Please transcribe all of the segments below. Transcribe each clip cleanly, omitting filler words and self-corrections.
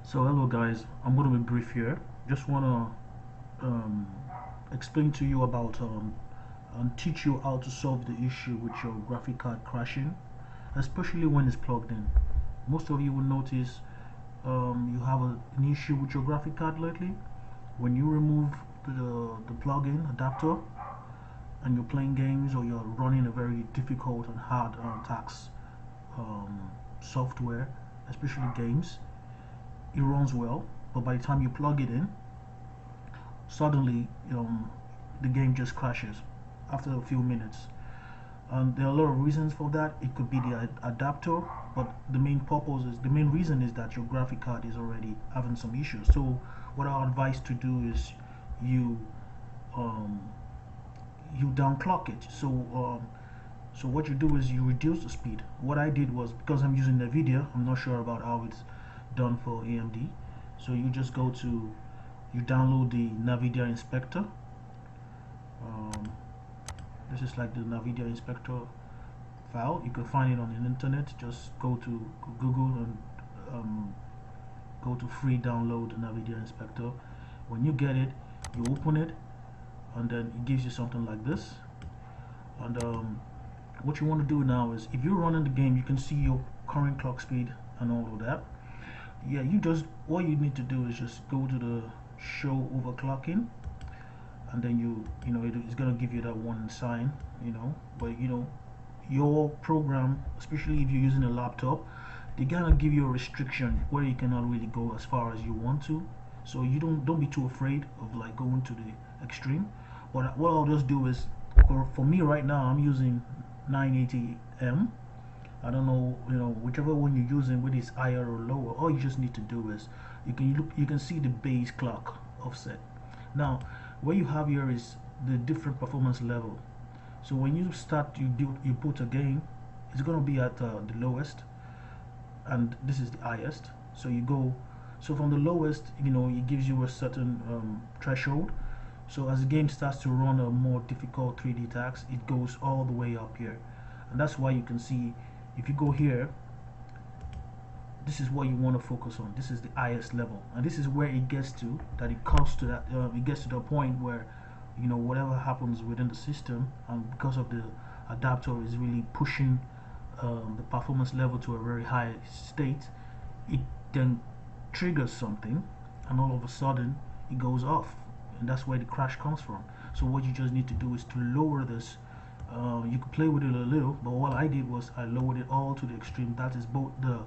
So hello guys, I'm going to be brief here. Just want to explain to you about and teach you how to solve the issue with your graphic card crashing, especially when it's plugged in. Most of you will notice you have an issue with your graphic card lately. When you remove the plug-in adapter and you're playing games or you're running a very difficult and hard task software, especially games, it runs well, but by the time you plug it in, suddenly the game just crashes after a few minutes. And there are a lot of reasons for that. It could be the adapter, but the main reason is that your graphic card is already having some issues. So what I advise to do is you um, you downclock it. So what you do is you reduce the speed. What I did was, because I'm using Nvidia, I'm not sure about how it's done for AMD. So you just you download the Nvidia inspector. Um, this is like the Nvidia inspector file. You can find it on the internet. Just go to Google and go to free download Nvidia inspector. When you get it, you open it, and then it gives you something like this. And what you want to do now is, if you're running the game, you can see your current clock speed and all of that. Yeah, all you need to do is just go to the show overclocking, and then it's gonna give you that one sign, but your program, especially if you're using a laptop, they're gonna give you a restriction where you cannot really go as far as you want to. So you don't be too afraid of like going to the extreme. But what I'll just do is, for me right now, I'm using 980M. I don't know, whichever one you're using, whether it's higher or lower. All you just need to do is you can see the base clock offset. Now, what you have here is the different performance level. So when you start, you put a game, it's gonna be at the lowest, and this is the highest. So from the lowest, it gives you a certain threshold. So as the game starts to run a more difficult 3D task, it goes all the way up here, and that's why you can see, if you go here, this is what you want to focus on. This is the highest level, and this is where it gets to, that it comes to that it gets to the point where whatever happens within the system, and because of the adapter is really pushing the performance level to a very high state, it then triggers something, and all of a sudden it goes off, and that's where the crash comes from. So what you just need to do is to lower this. You could play with it a little, but what I did was I lowered it all to the extreme. That is both the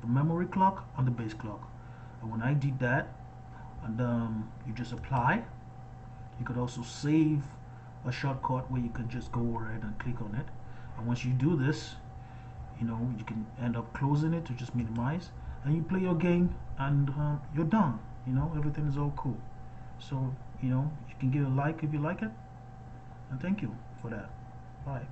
memory clock and the base clock. And when I did that, and you just apply, you could also save a shortcut where you can just go ahead and click on it. And once you do this, you can end up closing it to just minimize, and you play your game, and you're done. Everything is all cool. So you can give a like if you like it, and thank you for that. Bye.